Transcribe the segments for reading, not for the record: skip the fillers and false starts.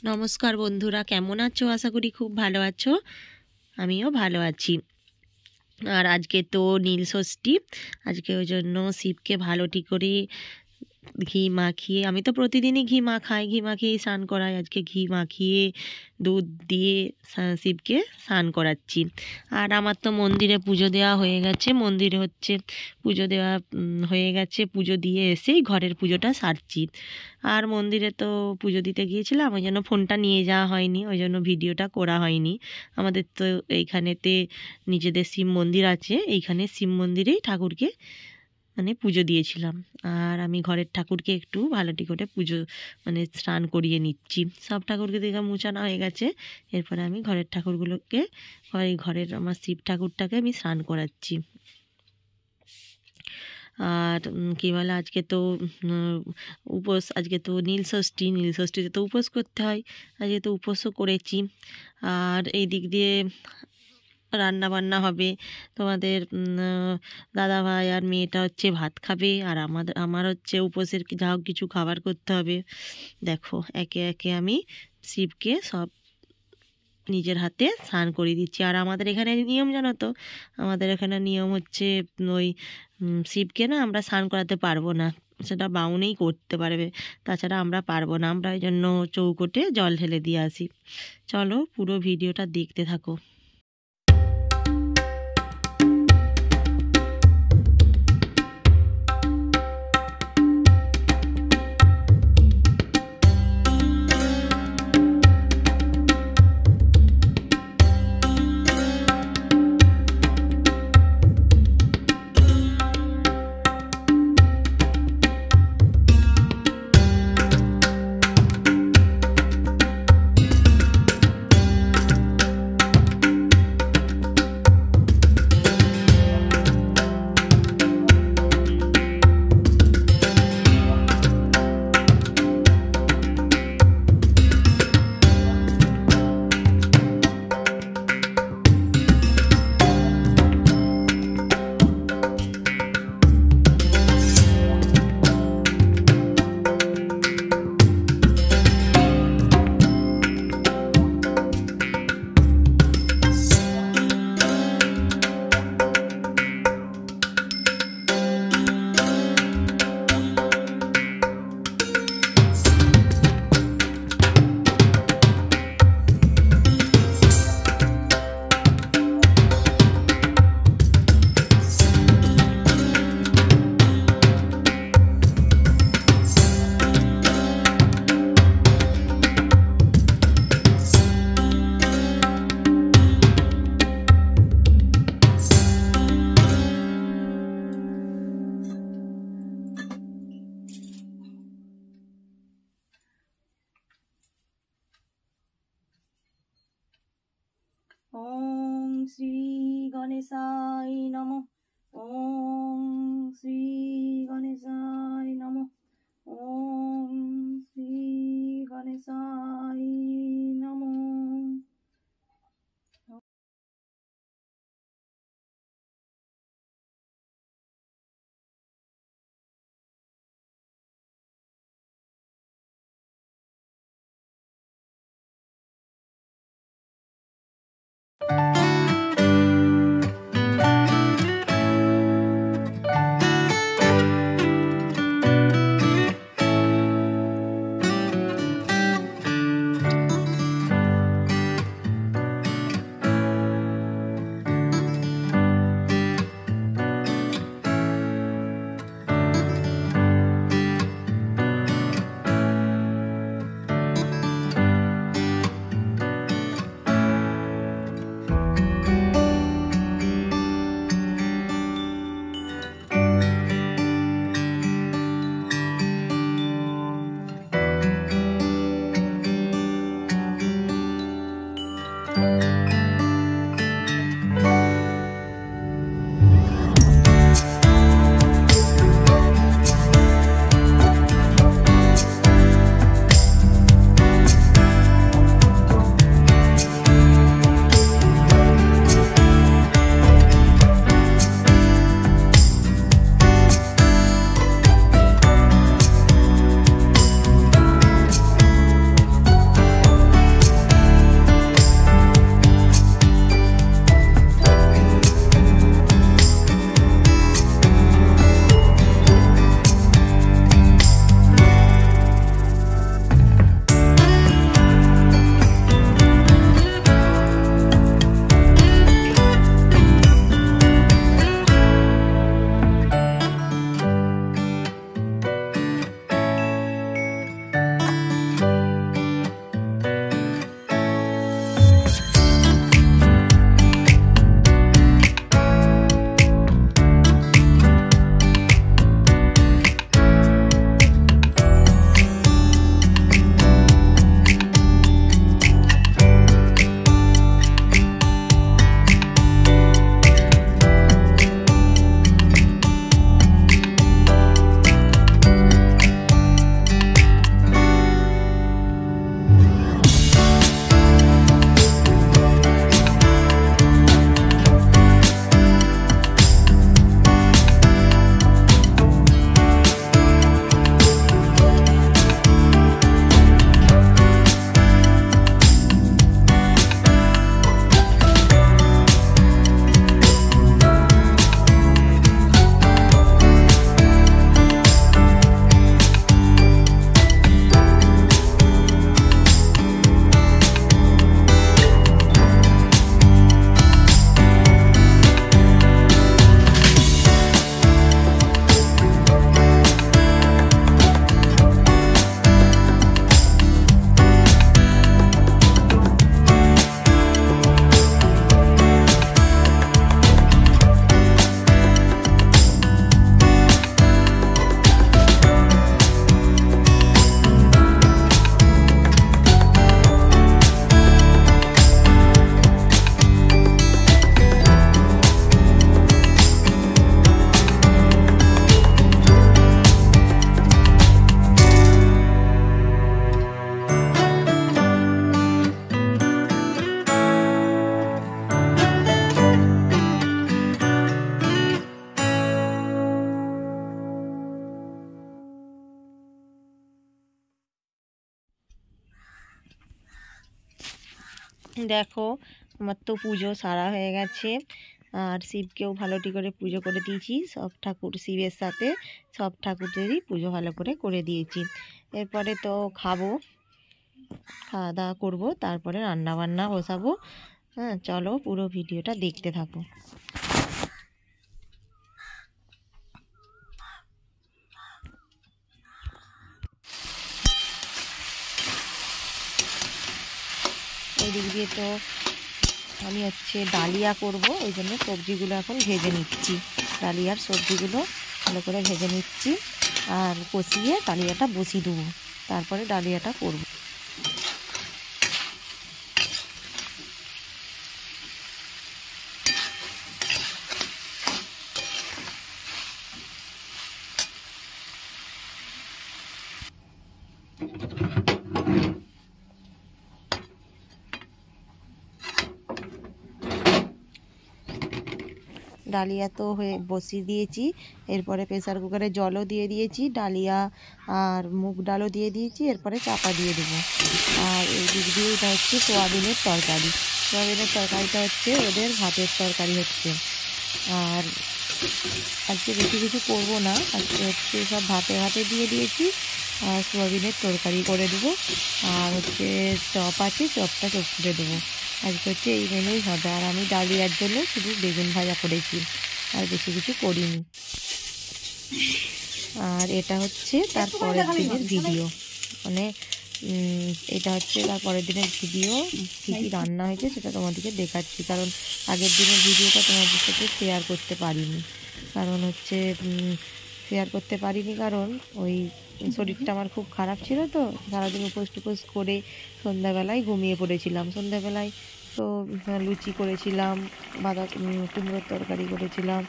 নমস্কার বন্ধুরা, কেমন আছো? আশা করি খুব ভালো আছো। আমিও ভালো আছি। আর আজকে তো নীল ষষ্ঠী। আজকে ওই জন্য শিবকে ভালোটি করে ঘি মাখিয়ে, আমি তো প্রতিদিনই ঘি মাখাই, ঘি মাখিয়েই স্নান করাই। আজকে ঘি মাখিয়ে দুধ দিয়ে শিবকে স্নান করাচ্ছি। আর আমার তো মন্দিরে পুজো দেওয়া হয়ে গেছে, মন্দিরে হচ্ছে পুজো দেওয়া হয়ে গেছে। পুজো দিয়ে এসেই ঘরের পুজোটা সারছি। আর মন্দিরে তো পুজো দিতে গিয়েছিলাম, ওই জন্য ফোনটা নিয়ে যাওয়া হয়নি, ওই জন্য ভিডিওটা করা হয়নি। আমাদের তো এইখানেতে নিজেদের শিব মন্দির আছে, এইখানে শিব মন্দিরেই ঠাকুরকে মানে পুজো দিয়েছিলাম। আর আমি ঘরের ঠাকুরকে একটু ভালোটি করে পুজো মানে স্নান করিয়ে নিচ্ছি। সব ঠাকুরকে দেখে মুছানো হয়ে গেছে। এরপরে আমি ঘরের ঠাকুরগুলোকে, ঘরের আমার শিব ঠাকুরটাকে আমি স্নান করাচ্ছি। আর কী বলে, আজকে তো উপোস, আজকে তো নীল ষষ্ঠী, নীল ষষ্ঠীতে তো উপোস করতে হয়। আজকে তো উপোসও করেছি। আর এই দিক দিয়ে রান্না বান্না হবে। তোমাদের দাদাভাই আর মেয়েটা হচ্ছে ভাত খাবে, আর আমার হচ্ছে উপোসের যা হোক কিছু খাবার করতে হবে। দেখো একে একে আমি শিবকে সব নিজের হাতে স্নান করিয়ে দিচ্ছি। আর আমাদের এখানে নিয়ম জানো তো, আমাদের এখানে নিয়ম হচ্ছে ওই শিবকে না আমরা স্নান করাতে পারবো না, সেটা বাউনেই করতে পারবে, তাছাড়া আমরা পারবো না। আমরা ওই জন্য চৌকোটে জল ঢেলে দিয়ে আসি। চলো পুরো ভিডিওটা দেখতে থাকো। ওম শ্রী গণেশায় নমঃ। ওম শ্রী গণেশায় নমঃ। ওম শ্রী গণেশায় নমঃ। দেখো আমার তো পুজো সারা হয়ে গেছে, আর শিবকেও ভালো করে পুজো করে দিয়েছি। সব ঠাকুর শিবের সাথে সব ঠাকুরদেরই পুজো ভালো করে দিয়েছি। এরপরে তো খাবো, খাওয়া দাওয়া করবো, তারপরে রান্না বান্না বসাবো। হ্যাঁ, চলো পুরো ভিডিওটা দেখতে থাকো। এই দিক দিয়ে তো আমি ডালিয়া করব, ওই জন্য সবজিগুলো এখন ভেজে নিচ্ছি। ডালিয়ার সবজিগুলো ভালো করে ভেজে নিচ্ছি, আর কষিয়ে ডালিয়াটা বসিয়ে দেবো, তারপরে ডালিয়াটা করব। ডালিয়া তো বসিয়ে দিয়েছি, এরপরে প্রেসার কুকারে জলও দিয়ে দিয়েছি, ডালিয়া আর মুগ ডালও দিয়ে দিয়েছি, এরপরে চাপা দিয়ে দেবো। আর এই দিক দিয়ে এটা হচ্ছে সোয়াবিনের তরকারি। সোয়াবিনের তরকারিটা হচ্ছে ওদের ভাতের তরকারি হচ্ছে। আর আজকে বেশি কিছু করবো না, আজকে হচ্ছে সব ভাতে দিয়ে দিয়েছি, আর সোয়াবিনের তরকারি করে দেবো। আর হচ্ছে চপ আছে, চপটা চটকে দেবো। আজকে হচ্ছে এই মেনুই হবে। আর আমি ডালিয়ার জন্য শুধু বেগুন ভাজা করেছি, আর বেশি কিছু করিনি। আর এটা হচ্ছে তার পরের দিনের ভিডিও, মানে এটা হচ্ছে তার পরের দিনের ভিডিও। কী কী রান্না হয়েছে সেটা তোমাদেরকে দেখাচ্ছি, কারণ আগের দিনের ভিডিওটা তোমাদের সাথে শেয়ার করতে পারিনি। কারণ হচ্ছে শেয়ার করতে পারিনি কারণ ওই শরীরটা আমার খুব খারাপ ছিল, তো সারাদিন উপোস টুপোস করে সন্ধ্যাবেলায় ঘুমিয়ে পড়েছিলাম। সন্ধ্যাবেলায় তো লুচি করেছিলাম, কুমড়োর তরকারি করেছিলাম,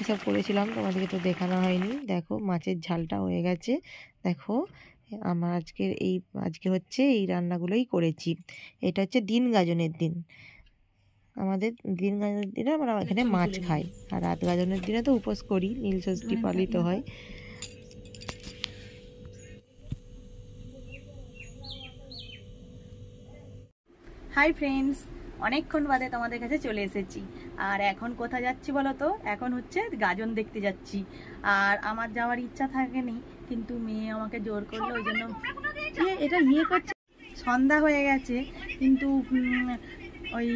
এসব করেছিলাম, তোমাদেরকে তো দেখানো হয়নি। দেখো মাছের ঝালটা হয়ে গেছে। দেখো আমার আজকে হচ্ছে এই রান্নাগুলোই করেছি। এটা হচ্ছে দিন গাজনের দিন। আমাদের দিন গাজনের দিনে আমরা এখানে মাছ খাই, আর রাত গাজনের দিনে তো উপোস করি, নীলষষ্ঠী পালিত হয়। হাই ফ্রেন্ডস, অনেকক্ষণ বাদে তোমাদের কাছে চলে এসেছি। আর এখন কোথায় যাচ্ছি বলো তো? এখন হচ্ছে গাজন দেখতে যাচ্ছি। আর আমার যাওয়ার ইচ্ছা থাকেনি, কিন্তু মেয়ে আমাকে জোর করলো, ওই জন্য এটা করছে। সন্ধ্যা হয়ে গেছে, কিন্তু ওই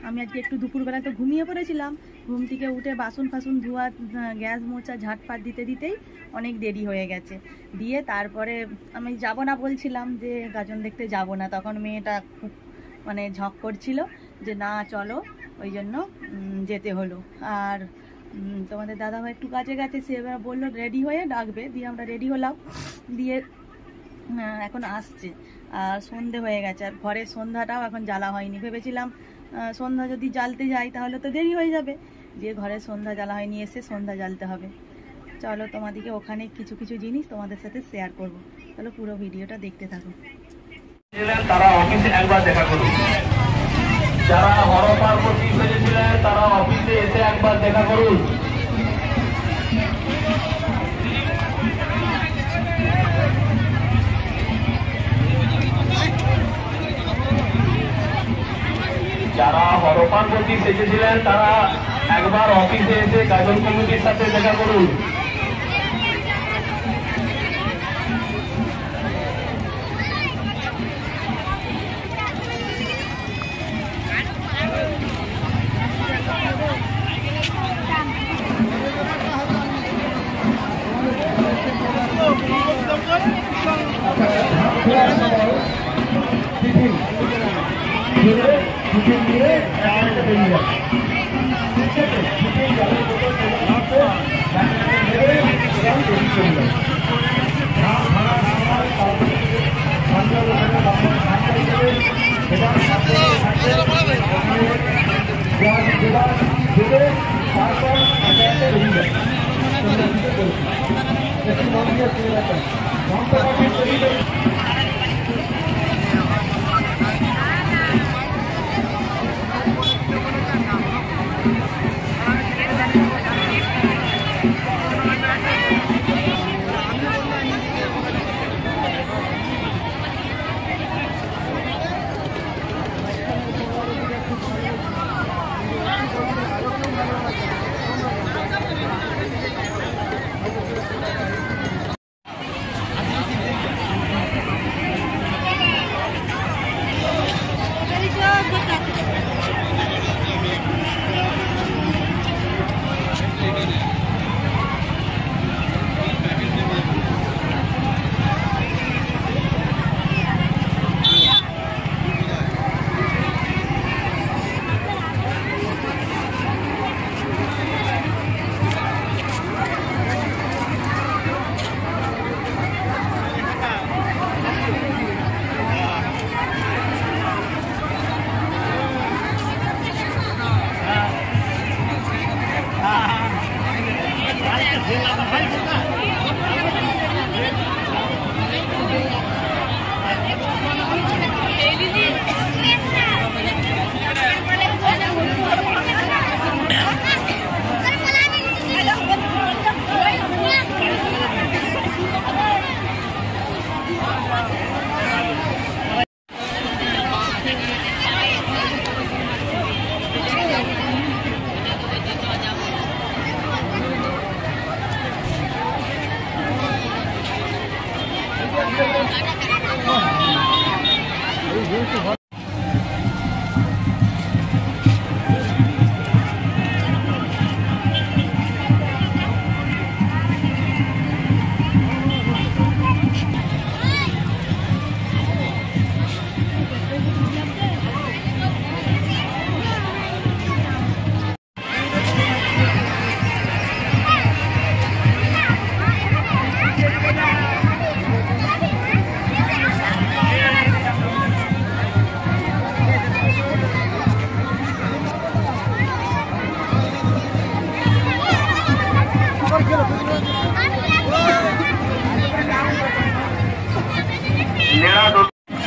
আমি আজকে একটু দুপুরবেলা তো ঘুমিয়ে পড়েছিলাম। ঘুম থেকে উঠে বাসন ফাসন ধোয়া, গ্যাস মোছা, ঝাঁটপাট দিতেই অনেক দেরি হয়ে গেছে। দিয়ে তারপরে আমি যাব না বলছিলাম, যে গাজন দেখতে যাব না, তখন মেয়েটা খুব মানে ঝক করছিল যে না চলো, ওই জন্য যেতে হলো। আর তোমাদের দাদাভাই একটু কাজে গেছে, সে এবার বললো রেডি হয়ে ডাকবে, দিয়ে আমরা রেডি হলাম। দিয়ে এখন আসছে, আর সন্ধে হয়ে গেছে, আর ঘরের সন্ধ্যাটাও এখন জ্বালা হয়নি। ভেবেছিলাম সন্ধ্যা যদি জ্বালতে যাই তাহলে তো দেরি হয়ে যাবে, দিয়ে ঘরের সন্ধ্যা জ্বালা হয়নি, এসে সন্ধ্যা জ্বালতে হবে। চলো তোমাদেরকে ওখানে কিছু কিছু জিনিস তোমাদের সাথে শেয়ার করব, চলো পুরো ভিডিওটা দেখতে থাকো। তারা অফিসে একবার দেখা করুন। যারা হরপার্বতী সেজেছিলেন তারা অফিসে এসে একবার দেখা করুন। যারা হরপার্বতী সেজেছিলেন তারা একবার অফিসে এসে গাজন কমিটির সাথে দেখা করুন।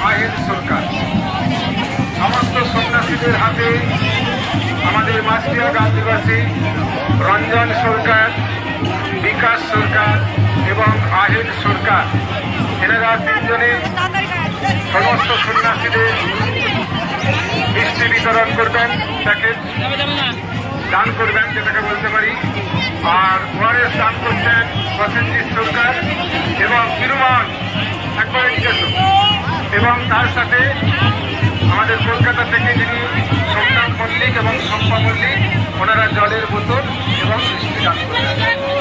আহিল সরকার সমস্ত সন্ন্যাসীদের হাতে আমাদের মাসিয়া গান্ধীবাসী রঞ্জন সরকার, বিকাশ সরকার এবং আহিল সরকার এনারা তিনজনে সমস্ত সন্ন্যাসীদের মিষ্টি বিতরণ করবেন, প্যাকেজ দান করবেন যেটাকে বলতে পারি। আর ওয়ারেস দান করছেন প্রসেনজিৎ সরকার এবং তিরুমান একবারে নিজস্ব, এবং তার সাথে আমাদের কলকাতা থেকে যিনি সোমনাথ মল্লিক এবং শম্পা মল্লিক ওনারা জলের বোতল এবং মিষ্টি দান করবেন।